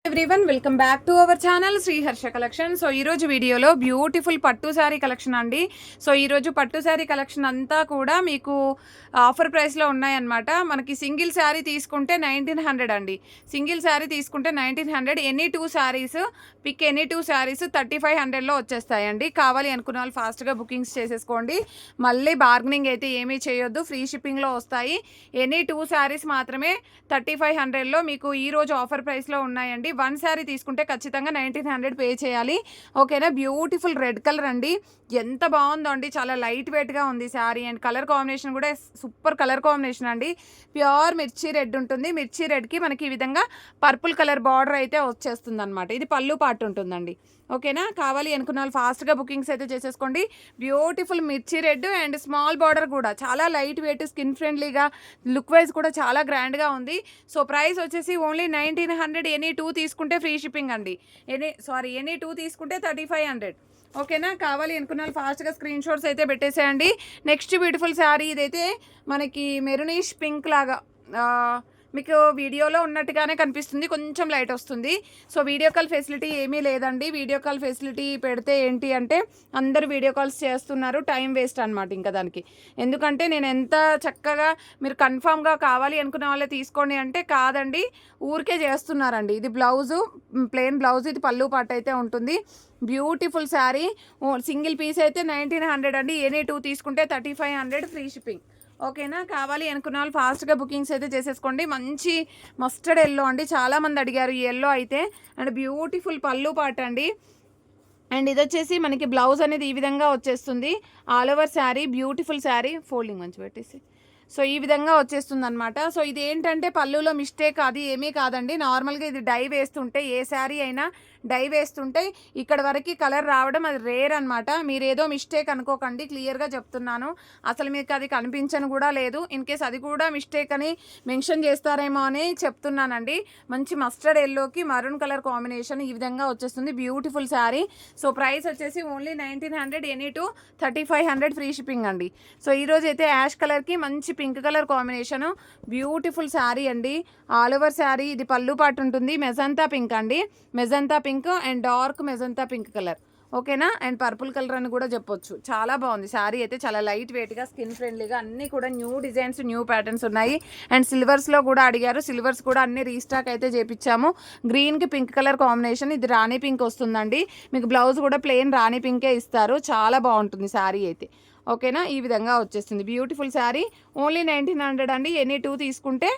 Everyone welcome back to our channel Shri Harsha collection. So ఈరోజు వీడియోలో beautiful పట్టు శారీ కలెక్షన్ అండి. సో ఈరోజు పట్టు శారీ కలెక్షన్ అంతా కూడా మీకు ఆఫర్ ప్రైస్లో ఉన్నాయన్నమాట. మనకి సింగిల్ శారీ తీసుకుంటే 1900 అండి. సింగిల్ శారీ తీసుకుంటే 1900. Any two saris pick any two saris 3500లో వచ్చేస్తాయండి. కావాలి అనుకున్న వాళ్ళు ఫాస్ట్గా బుకింగ్స్ చేసేసుకోండి. మళ్ళీ బార్గెనింగ్ అయితే ఏమీ చేయొద్దు, ఫ్రీ షిప్పింగ్లో వస్తాయి. ఎనీ టూ శారీస్ మాత్రమే 3500లో మీకు ఈరోజు ఆఫర్ ప్రైస్లో ఉన్నాయండి. వన్ శారీ తీసుకుంటే ఖచ్చితంగా 1900 పే చేయాలి. ఓకేనా. బ్యూటిఫుల్ రెడ్ కలర్ అండి, ఎంత బాగుందో అండి. చాలా లైట్ వెయిట్గా ఉంది శారీ అండ్ కలర్ కాంబినేషన్ కూడా సూపర్ కలర్ కాంబినేషన్ అండి. ప్యూర్ మిర్చి రెడ్ ఉంటుంది. మిర్చి రెడ్కి మనకి ఈ విధంగా పర్పుల్ కలర్ బార్డర్ అయితే వచ్చేస్తుంది అనమాట. ఇది పళ్ళు పార్ట్ ఉంటుందండి. ఓకేనా. కావాలి అనుకున్న వాళ్ళు ఫాస్ట్గా బుకింగ్స్ అయితే చేసేసుకోండి. బ్యూటిఫుల్ మిర్చి రెడ్ అండ్ స్మాల్ బార్డర్ కూడా చాలా లైట్ వెయిట్, స్కిన్ ఫ్రెండ్లీగా, లుక్ వైజ్ కూడా చాలా గ్రాండ్గా ఉంది. సో ప్రైస్ వచ్చేసి ఓన్లీ 1900. ఎనీ టూ తీసుకుంటే ఫ్రీ షిప్పింగ్ అండి. ఎనీ టూ తీసుకుంటే 3500. ఓకేనా. కావాలి అనుకున్న వాళ్ళు ఫాస్ట్గా స్క్రీన్ షాట్స్ అయితే పెట్టేసేయండి. నెక్స్ట్ బ్యూటిఫుల్ శారీ ఇదైతే మనకి మెరూనిష్ పింక్ లాగా మీకు వీడియోలో ఉన్నట్టుగానే కనిపిస్తుంది, కొంచెం లైట్ వస్తుంది. సో వీడియో కాల్ ఫెసిలిటీ ఏమీ లేదండి. వీడియో కాల్ ఫెసిలిటీ పెడితే ఏంటి అంటే అందరూ వీడియో కాల్స్ చేస్తున్నారు, టైం వేస్ట్ అనమాట ఇంకా దానికి. ఎందుకంటే నేను ఎంత చక్కగా మీరు కన్ఫామ్గా కావాలి అనుకున్న వాళ్ళే తీసుకోండి అంటే కాదండి, ఊరికే చేస్తున్నారండి. ఇది బ్లౌజు, ప్లెయిన్ బ్లౌజ్, ఇది పళ్ళు పాట అయితే ఉంటుంది. బ్యూటిఫుల్ శారీ. సింగిల్ పీస్ అయితే 1900 అండి. ఎనీ టూ తీసుకుంటే 3500 ఫ్రీ షిప్పింగ్. ఓకేనా. కావాలి అనుకున్న వాళ్ళు ఫాస్ట్గా బుకింగ్స్ అయితే చేసేసుకోండి. మంచి మస్టర్డ్ ఎల్లో అండి, చాలామంది అడిగారు ఈ ఎల్లో అయితే. అండ్ బ్యూటిఫుల్ పళ్ళు పాట అండి. అండ్ ఇది వచ్చేసి మనకి బ్లౌజ్ అనేది ఈ విధంగా వచ్చేస్తుంది. All over sari beautiful sari. Folding మంచి పెట్టేసి సో ఈ విధంగా వచ్చేస్తుంది అనమాట. సో ఇది ఏంటంటే పళ్ళులో మిస్టేక్ అది ఏమీ కాదండి. నార్మల్గా ఇది డై వేస్తుంటే, ఏ శారీ అయినా డై వేస్తుంటే ఇక్కడ వరకు కలర్ రావడం అది రేర్ అనమాట. మీరు ఏదో మిస్టేక్ అనుకోకండి, క్లియర్గా చెప్తున్నాను. అసలు మీకు అది కనిపించను కూడా లేదు. ఇన్ కేస్ అది కూడా మిస్టేక్ అని మెన్షన్ చేస్తారేమో అని చెప్తున్నానండి. మంచి మస్టర్డ్ ఎల్లోకి మరూన్ కలర్ కాంబినేషన్ ఈ విధంగా వచ్చేస్తుంది. బ్యూటిఫుల్ శారీ. సో ప్రైస్ వచ్చేసి only 1900. Any two 3500 free shipping అండి. సో ఈరోజు అయితే యాష్ కలర్కి మంచి pink colour combination, beautiful sari అండి. All over sari. ఇది పళ్ళు పాటు ఉంటుంది. మెజంతా పింక్ అండి, magenta pink and dark magenta pink colour. ఓకేనా. అండ్ పర్పుల్ కలర్ అని కూడా చెప్పొచ్చు. చాలా బాగుంది శారీ అయితే, చాలా లైట్ వెయిట్గా, స్కిన్ ఫ్రెండ్లీగా, అన్నీ కూడా న్యూ డిజైన్స్, న్యూ ప్యాటర్న్స్ ఉన్నాయి. అండ్ సిల్వర్స్లో కూడా అడిగారు, సిల్వర్స్ కూడా అన్ని రీస్టాక్ అయితే చేపించాము. గ్రీన్కి పింక్ కలర్ కాంబినేషన్, ఇది రాణి పింక్ వస్తుందండి. మీకు బ్లౌజ్ కూడా ప్లెయిన్ రాణి పింకే ఇస్తారు. చాలా బాగుంటుంది శారీ అయితే. ఓకేనా. ఈ విధంగా వచ్చేస్తుంది బ్యూటిఫుల్ శారీ. ఓన్లీ 1900 అండి. ఎనీ టూ తీసుకుంటే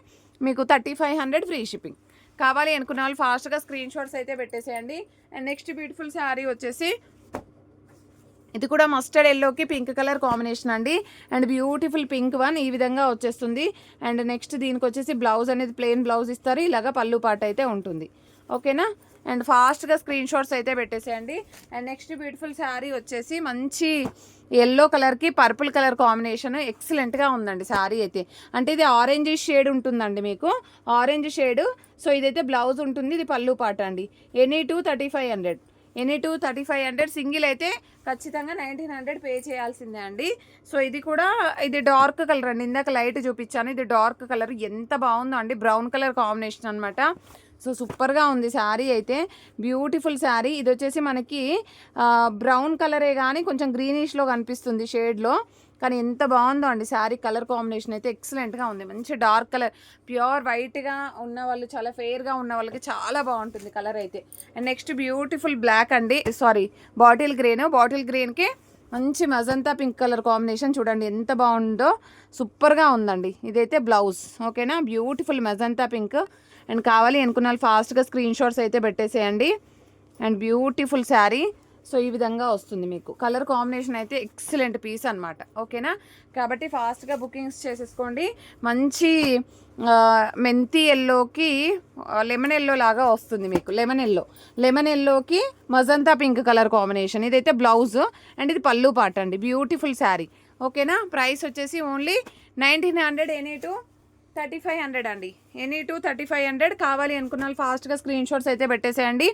మీకు 3500 ఫ్రీ షిప్పింగ్. కావాలి అనుకున్న వాళ్ళు ఫాస్ట్గా స్క్రీన్ షాట్స్ అయితే పెట్టేసేయండి. అండ్ నెక్స్ట్ బ్యూటిఫుల్ శారీ వచ్చేసి ఇది కూడా మస్టర్డ్ ఎల్లోకి పింక్ కలర్ కాంబినేషన్ అండి. అండ్ బ్యూటిఫుల్ పింక్ వన్ ఈ విధంగా వచ్చేస్తుంది. అండ్ నెక్స్ట్ దీనికి వచ్చేసి బ్లౌజ్ అనేది ప్లెయిన్ బ్లౌజ్ ఇస్తారు. ఇలాగా పళ్ళు పాట అయితే ఉంటుంది. ఓకేనా. అండ్ ఫాస్ట్గా స్క్రీన్ షాట్స్ అయితే పెట్టేసేయండి. అండ్ నెక్స్ట్ బ్యూటిఫుల్ శారీ వచ్చేసి మంచి ఎల్లో కలర్కి పర్పుల్ కలర్ కాంబినేషన్ ఎక్సలెంట్గా ఉందండి శారీ అయితే. అంటే ఇది ఆరెంజ్ షేడ్ ఉంటుందండి మీకు, ఆరెంజ్ షేడ్. సో ఇదైతే బ్లౌజ్ ఉంటుంది, ఇది పళ్ళు పాట అండి. Any two 3500. Any two 3500. Single అయితే ఖచ్చితంగా 1900 పే చేయాల్సిందే అండి. సో ఇది కూడా ఇది డార్క్ కలర్ అండి, ఇందాక లైట్ చూపించాను, ఇది డార్క్ కలర్. ఎంత బాగుందో అండి, బ్రౌన్ కలర్ కాంబినేషన్ అనమాట. సో సూపర్గా ఉంది శారీ అయితే, బ్యూటిఫుల్ శారీ. ఇది వచ్చేసి మనకి బ్రౌన్ కలరే కానీ కొంచెం గ్రీనిష్లో కనిపిస్తుంది షేడ్లో, కానీ ఎంత బాగుందో అండి శారీ. కలర్ కాంబినేషన్ అయితే ఎక్సలెంట్గా ఉంది. మంచి డార్క్ కలర్, ప్యూర్ వైట్గా ఉన్న వాళ్ళు, చాలా ఫెయిర్గా ఉన్న వాళ్ళకి చాలా బాగుంటుంది కలర్ అయితే. అండ్ నెక్స్ట్ బ్యూటిఫుల్ బ్లాక్ అండి, సారీ బాటిల్ గ్రీన్. బాటిల్ గ్రీన్కి మంచి మజంతా పింక్ కలర్ కాంబినేషన్ చూడండి ఎంత బాగుందో, సూపర్గా ఉందండి. ఇదైతే బ్లౌజ్. ఓకేనా. Beautiful magenta pink. అండ్ కావాలి అనుకున్న వాళ్ళు ఫాస్ట్గా స్క్రీన్ షాట్స్ అయితే పెట్టేసేయండి. And beautiful sari. సో ఈ విధంగా వస్తుంది మీకు. కలర్ కాంబినేషన్ అయితే ఎక్సలెంట్ పీస్ అనమాట. ఓకేనా. కాబట్టి ఫాస్ట్గా బుకింగ్స్ చేసేసుకోండి. మంచి మెంతి ఎల్లోకి లెమన్ ఎల్లో లాగా వస్తుంది మీకు. లెమన్ ఎల్లోకి మజంతా పింక్ కలర్ కాంబినేషన్. ఇదైతే బ్లౌజ్ అండ్ ఇది పళ్ళు పాట అండి. బ్యూటిఫుల్ శారీ. ఓకేనా. ప్రైస్ వచ్చేసి ఓన్లీ 1900. ఎనీ టూ 3500 అండి. Any two 3500. కావాలి అనుకున్న వాళ్ళు ఫాస్ట్గా స్క్రీన్ షాట్స్ అయితే పెట్టేసేయండి.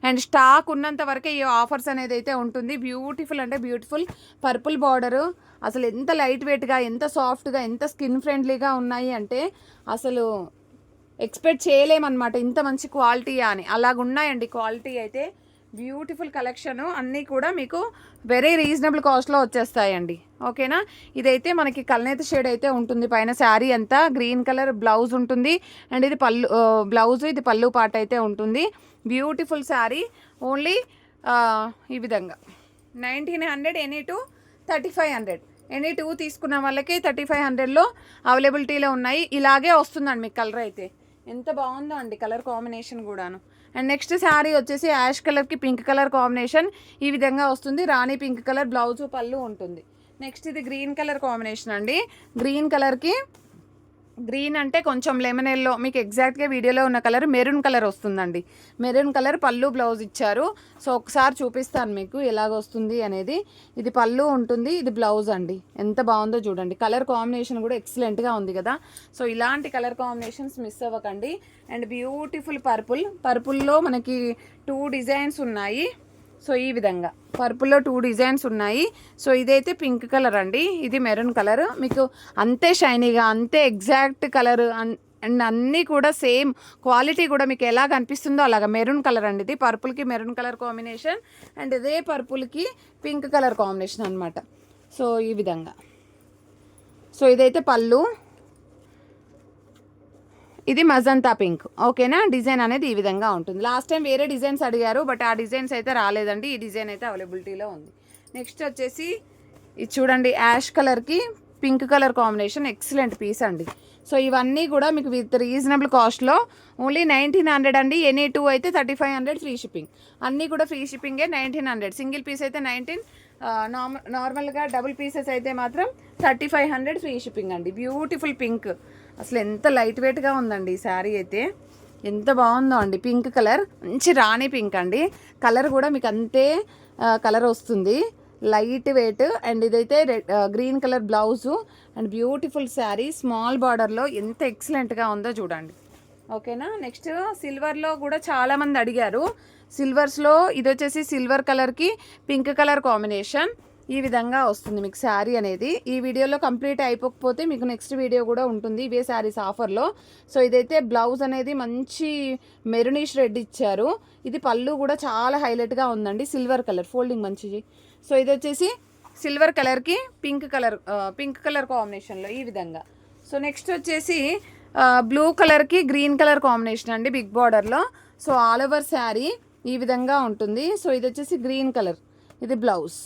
అండ్ స్టాక్ ఉన్నంత వరకే ఈ ఆఫర్స్ అనేది అయితే ఉంటుంది. బ్యూటిఫుల్ అంటే బ్యూటిఫుల్ పర్పుల్ బార్డరు. అసలు ఎంత లైట్ వెయిట్గా, ఎంత సాఫ్ట్గా, ఎంత స్కిన్ ఫ్రెండ్లీగా ఉన్నాయి అంటే అసలు ఎక్స్పెక్ట్ చేయలేమన్నమాట ఇంత మంచి క్వాలిటీ అని. అలాగున్నాయండి క్వాలిటీ అయితే. బ్యూటిఫుల్ కలెక్షన్ అన్నీ కూడా మీకు వెరీ రీజనబుల్ కాస్ట్లో వచ్చేస్తాయండి. ఓకేనా. ఇదైతే మనకి కల్నేత షేడ్ అయితే ఉంటుంది. పైన శారీ అంతా గ్రీన్ కలర్ బ్లౌజ్ ఉంటుంది. అండ్ ఇది పళ్ళు బ్లౌజ్, ఇది పళ్ళు పాట అయితే ఉంటుంది. బ్యూటిఫుల్ శారీ. ఓన్లీ ఈ విధంగా 1900, ఎనీ టూ 3500. ఎనీ టూ తీసుకున్న వాళ్ళకి 3500లో అవైలబిలిటీలో ఉన్నాయి. ఇలాగే వస్తుందండి మీకు కలర్ అయితే. ఎంత బాగుందో అండి కలర్ కాంబినేషన్ కూడాను. అండ్ నెక్స్ట్ శారీ వచ్చేసి యాష్ కలర్కి పింక్ కలర్ కాంబినేషన్ ఈ విధంగా వస్తుంది. రాణి పింక్ కలర్ బ్లౌజు పళ్ళు ఉంటుంది. నెక్స్ట్ ఇది గ్రీన్ కలర్ కాంబినేషన్ అండి. గ్రీన్ కలర్కి, గ్రీన్ అంటే కొంచెం లెమన్ ఎల్లో, మీకు ఎగ్జాక్ట్గా వీడియోలో ఉన్న కలర్ మెరూన్ కలర్ వస్తుందండి. మెరూన్ కలర్ పళ్ళు బ్లౌజ్ ఇచ్చారు. సో ఒకసారి చూపిస్తాను మీకు ఎలాగ వస్తుంది అనేది. ఇది పళ్ళు ఉంటుంది, ఇది బ్లౌజ్ అండి. ఎంత బాగుందో చూడండి. కలర్ కాంబినేషన్ కూడా ఎక్సలెంట్గా ఉంది కదా. సో ఇలాంటి కలర్ కాంబినేషన్స్ మిస్ అవ్వకండి. అండ్ బ్యూటిఫుల్ పర్పుల్లో మనకి 2 డిజైన్స్ ఉన్నాయి. సో ఈ విధంగా పర్పుల్లో 2 డిజైన్స్ ఉన్నాయి. సో ఇదైతే పింక్ కలర్ అండి, ఇది మెరూన్ కలర్. మీకు అంతే షైనీగా, అంతే ఎగ్జాక్ట్ కలర్ అండ్ అన్నీ కూడా సేమ్ క్వాలిటీ కూడా మీకు ఎలా కనిపిస్తుందో అలాగా మెరూన్ కలర్ అండి. ఇది పర్పుల్కి మెరూన్ కలర్ కాంబినేషన్ అండ్ ఇదే పర్పుల్కి పింక్ కలర్ కాంబినేషన్ అనమాట. సో ఈ విధంగా. సో ఇదైతే పళ్ళు, ఇది మజంతా పింక్. ఓకేనా. డిజైన్ అనేది ఈ విధంగా ఉంటుంది. లాస్ట్ టైం వేరే డిజైన్స్ అడిగారు, బట్ ఆ డిజైన్స్ అయితే రాలేదండి. ఈ డిజైన్ అయితే అవైలబిలిటీలో ఉంది. నెక్స్ట్ వచ్చేసి ఇది చూడండి, యాష్ కలర్కి pink colour combination excellent piece అండి. సో ఇవన్నీ కూడా మీకు విత్ రీజనబుల్ కాస్ట్లో ఓన్లీ 1900 అండి. ఎనీ టూ అయితే 3500 ఫ్రీ షిప్పింగ్. అన్నీ కూడా ఫ్రీ షిప్పింగే. 1900 సింగిల్ పీస్ అయితే 19, నార్మల్గా డబుల్ పీసెస్ అయితే మాత్రం 3500 ఫ్రీ షిప్పింగ్ అండి. బ్యూటిఫుల్ పింక్, అసలు ఎంత లైట్ వెయిట్గా ఉందండి ఈ శారీ అయితే. ఎంత బాగుందో అండి. పింక్ కలర్, మంచి రాణి పింక్ అండి. కలర్ కూడా మీకు అంతే కలర్ వస్తుంది, లైట్ వెయిట్. అండ్ ఇదైతే green colour blouse and beautiful sari. Small బార్డర్లో ఎంత ఎక్సలెంట్గా ఉందో చూడండి. ఓకేనా. నెక్స్ట్ సిల్వర్లో కూడా చాలామంది అడిగారు. సిల్వర్స్లో ఇది వచ్చేసి సిల్వర్ కలర్కి పింక్ కలర్ కాంబినేషన్ ఈ విధంగా వస్తుంది మీకు శారీ అనేది. ఈ వీడియోలో కంప్లీట్ అయిపోకపోతే మీకు నెక్స్ట్ వీడియో కూడా ఉంటుంది ఇవే శారీస్ ఆఫర్లో. సో ఇదైతే బ్లౌజ్ అనేది మంచి మెరూనిష్ రెడ్ ఇచ్చారు. ఇది పళ్ళు కూడా చాలా హైలైట్గా ఉందండి. సిల్వర్ కలర్ ఫోల్డింగ్ మంచిది. సో ఇది వచ్చేసి సిల్వర్ కలర్కి పింక్ కలర్ కాంబినేషన్లో ఈ విధంగా. సో నెక్స్ట్ వచ్చేసి బ్లూ కలర్కి గ్రీన్ కలర్ కాంబినేషన్ అండి బిగ్ బార్డర్లో. సో ఆల్ ఓవర్ శారీ ఈ విధంగా ఉంటుంది. సో ఇది వచ్చేసి గ్రీన్ కలర్, ఇది బ్లౌజ్.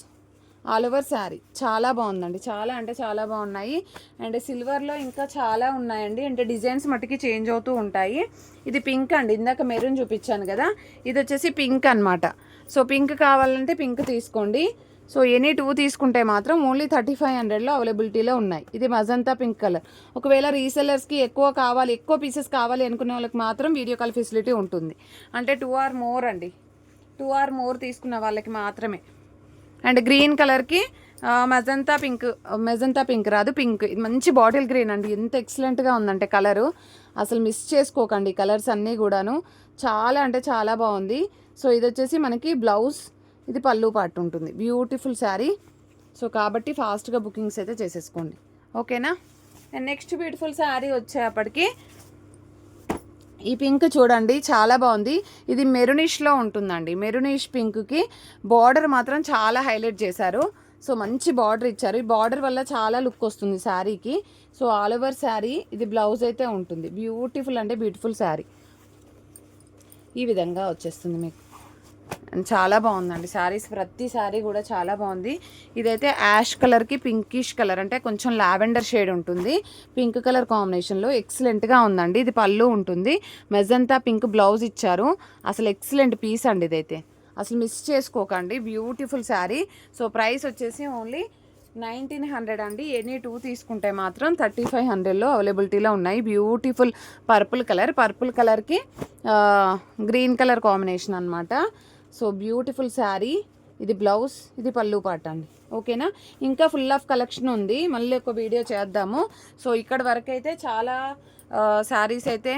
ఆల్ ఓవర్ శారీ చాలా బాగుందండి. చాలా అంటే చాలా బాగున్నాయి. అండ్ సిల్వర్లో ఇంకా చాలా ఉన్నాయండి. అంటే డిజైన్స్ మట్టుకి చేంజ్ అవుతూ ఉంటాయి. ఇది పింక్ అండి, ఇందాక మెరూన్ చూపించాను కదా, ఇది వచ్చేసి పింక్ అనమాట. సో పింక్ కావాలంటే పింక్ తీసుకోండి. సో ఎనీ టూ తీసుకుంటే మాత్రం ఓన్లీ 3500లో అవైలబిలిటీలో ఉన్నాయి. ఇది మజంతా పింక్ కలర్. ఒకవేళ రీసెల్లర్స్కి ఎక్కువ పీసెస్ కావాలి అనుకునే వాళ్ళకి మాత్రం వీడియో కాల్ ఫెసిలిటీ ఉంటుంది. అంటే 2 or more అండి, 2 or more తీసుకున్న వాళ్ళకి మాత్రమే. అండ్ గ్రీన్ కలర్కి మెజంతా పింక్ రాదు, పింక్. ఇది మంచి బాటిల్ గ్రీన్ అండి. ఎంత ఎక్సలెంట్గా ఉందంటే కలరు, అసలు మిస్ చేసుకోకండి. కలర్స్ అన్నీ కూడాను చాలా అంటే చాలా బాగుంది. సో ఇది వచ్చేసి మనకి బ్లౌజ్, ఇది పళ్ళు పాటు ఉంటుంది. బ్యూటిఫుల్ శారీ. సో కాబట్టి ఫాస్ట్గా బుకింగ్స్ అయితే చేసేసుకోండి. ఓకేనా. అండ్ నెక్స్ట్ బ్యూటిఫుల్ శారీ వచ్చేప్పటికి ఈ పింక్ చూడండి, చాలా బాగుంది. ఇది మెరూనిష్లో ఉంటుందండి. మెరూనిష్ పింక్కి బార్డర్ మాత్రం చాలా హైలైట్ చేశారు. సో మంచి బార్డర్ ఇచ్చారు. ఈ బార్డర్ వల్ల చాలా లుక్ వస్తుంది శారీకి. సో ఆల్ ఓవర్ శారీ ఇది బ్లౌజ్ అయితే ఉంటుంది. బ్యూటిఫుల్ అంటే బ్యూటిఫుల్ శారీ ఈ విధంగా వచ్చేస్తుంది మీకు. చాలా బాగుందండి శారీస్, ప్రతి శారీ కూడా చాలా బాగుంది. ఇదైతే యాష్ కలర్కి పింకిష్ కలర్, అంటే కొంచెం లావెండర్ షేడ్ ఉంటుంది. పింక్ కలర్ కాంబినేషన్లో ఎక్సలెంట్గా ఉందండి. ఇది పళ్ళు ఉంటుంది. మెజంతా పింక్ బ్లౌజ్ ఇచ్చారు. అసలు ఎక్సలెంట్ పీస్ అండి ఇదైతే, అసలు మిస్ చేసుకోకండి. బ్యూటిఫుల్ శారీ. సో ప్రైస్ వచ్చేసి ఓన్లీ 1900 అండి. ఎనీ టూ తీసుకుంటే మాత్రం 3500లో అవైలబిలిటీలో ఉన్నాయి. బ్యూటిఫుల్ పర్పుల్ కలర్కి గ్రీన్ కలర్ కాంబినేషన్ అనమాట. So beautiful sari. ఇది బ్లౌజ్, ఇది పళ్ళు పాట అండి. ఓకేనా. ఇంకా ఫుల్ ఆఫ్ కలెక్షన్ ఉంది, మళ్ళీ ఒక వీడియో చేద్దాము. సో ఇక్కడ వరకు అయితే చాలా శారీస్ అయితే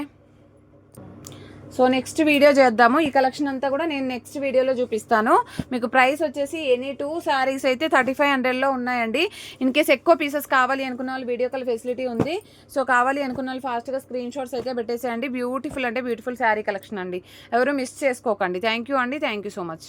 సో నెక్స్ట్ వీడియో చేద్దాము. ఈ కలెక్షన్ అంతా కూడా నేను నెక్స్ట్ వీడియోలో చూపిస్తాను. మీకు ప్రైస్ వచ్చేసి ఎనీ 2 శారీస్ అయితే 3500లో ఉన్నాయండి. ఇన్ కేస్ ఎక్కువ పీసెస్ కావాలి అనుకున్న వాళ్ళు వీడియో కాల్ ఫెసిలిటీ ఉంది. సో కావాలి అనుకున్న వాళ్ళు ఫాస్ట్గా స్క్రీన్ షాట్స్ అయితే పెట్టేసేయండి. బ్యూటిఫుల్ అంటే బ్యూటిఫుల్ శారీ కలెక్షన్ అండి. ఎవరు మిస్ చేసుకోకండి. థ్యాంక్ యూ అండి. Thank you so much.